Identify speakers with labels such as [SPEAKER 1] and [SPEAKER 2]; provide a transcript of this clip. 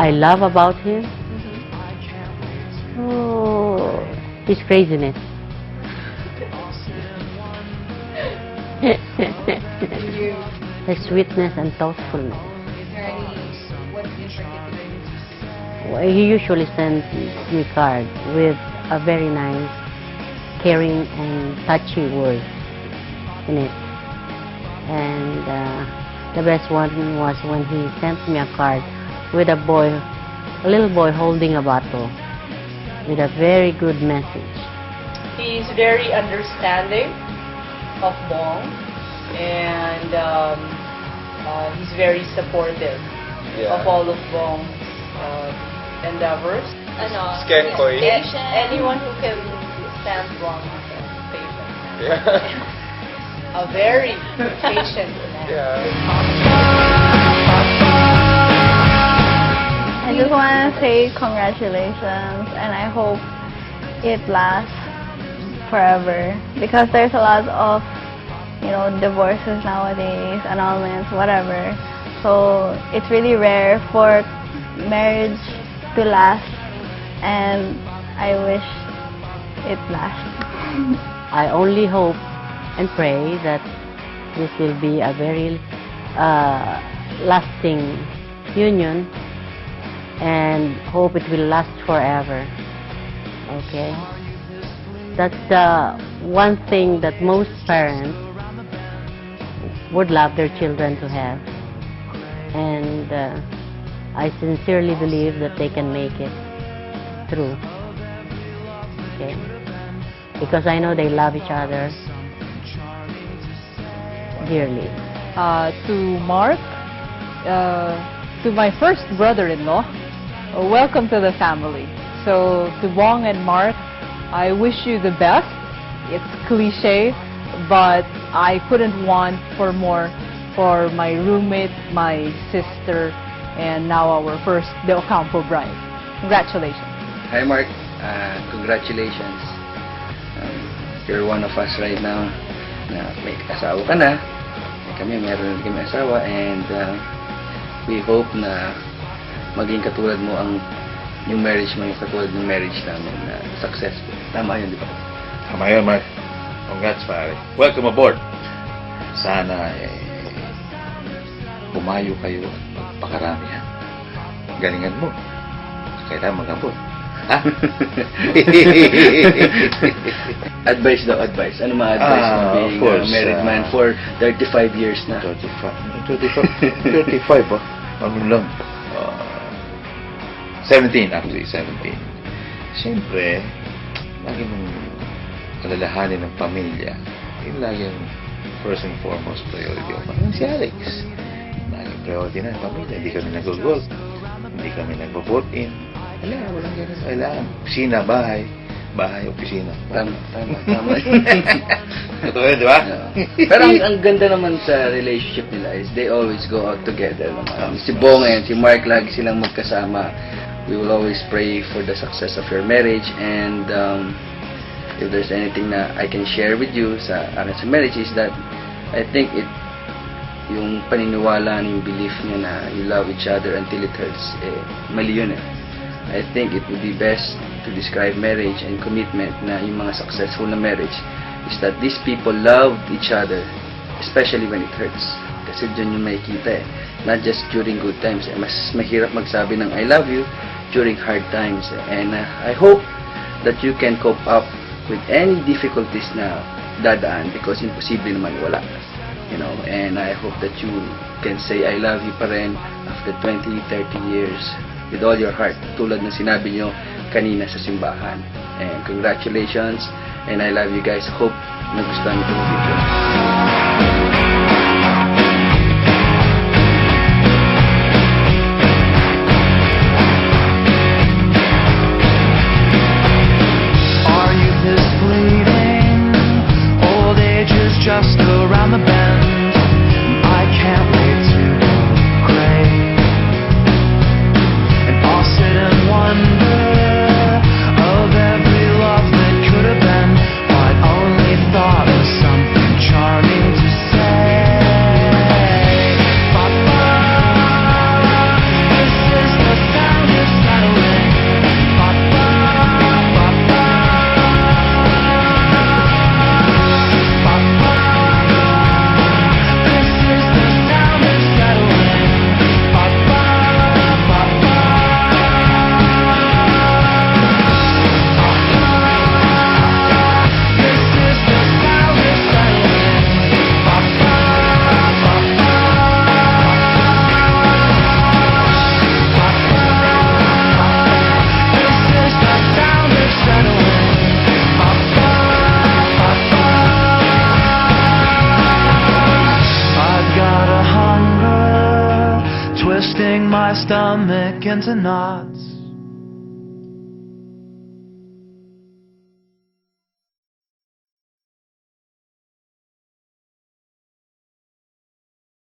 [SPEAKER 1] I love about him? Oh, his craziness. His sweetness and thoughtfulness.
[SPEAKER 2] Is there any, what's in particular?
[SPEAKER 1] Well, he usually sends me cards with a very nice, caring and touchy word in it. And the best one was when he sent me a card with a little boy holding a bottle with a very good message.
[SPEAKER 3] He's very understanding of Bong, and he's very supportive of all of Bong's endeavors.
[SPEAKER 4] Skenkoy.
[SPEAKER 3] Anyone who can stand Bong is patient.
[SPEAKER 4] Yeah.
[SPEAKER 3] A very patient man.
[SPEAKER 5] I just want to say congratulations, and I hope it lasts forever, because there's a lot of, divorces nowadays, annulments, whatever. So it's really rare for marriage to last, and I wish it lasts.
[SPEAKER 1] I only hope and pray that this will be a very lasting union, and hope it will last forever. Okay? That's the one thing that most parents would love their children to have. And I sincerely believe that they can make it through. Okay? Because I know they love each other dearly.
[SPEAKER 6] To Mark, to my first brother-in-law, welcome to the family. So to Bong and Mark, I wish you the best. It's cliche, but I couldn't want for more for my roommate, my sister, and now our first De Ocampo bride. Congratulations.
[SPEAKER 7] Hi Mark, congratulations. You're one of us right now na may asawa ka na. Kami meron kami asawa, and we hope na maging katulad mo yung marriage mo, yung katulad ng marriage namin na successful. Tama yun, di ba?
[SPEAKER 4] Tama yun, Mark. Congrats, pare. Welcome aboard. Sana pumayo kayo at magpakaramihan. Galingan mo. Kailangan mag-abot. Ha?
[SPEAKER 7] Advice daw, advice. Ano ma-advice mo being a married man for 35 years na?
[SPEAKER 4] 35 ba? Ano lang? 17 actually, 17. Siyempre, lagi mong alalahanin ng pamilya. Yun lagi yung first and foremost priority ko. Si Alex. Laging priority na yung pamilya. Hindi kami nag-golf. Hindi kami nag-vote-in. Walang ganun. Kailangan. Opisina, bahay. Bahay, opisina.
[SPEAKER 7] Tama.
[SPEAKER 4] Ito yun, di ba?
[SPEAKER 7] Pero ang ganda naman sa relationship nila is they always go out together naman. Si Bong and si Mark, lagi silang magkasama. We will always pray for the success of your marriage, and if there's anything na I can share with you sa marriage is that I think yung paniniwala, yung belief niya na you love each other until it hurts, mali yun eh. I think it would be best to describe marriage and commitment na yung mga successful na marriage is that these people loved each other, especially when it hurts. Kasi dyan yung makikita eh. Not just during good times. Mas mahirap magsabi ng I love you during hard times. And I hope that you can cope up with any difficulties na dadaan, because imposible naman wala. And I hope that you can say I love you pa rin after 20, 30 years with all your heart, tulad ng sinabi nyo kanina sa simbahan. And congratulations, and I love you guys. Hope nagustuhan nyo itong video.
[SPEAKER 8] Just around the bend, I can't wait to go gray, and I'll sit and wonder of every love that could have been, but only thought of something charming. stomach into knots.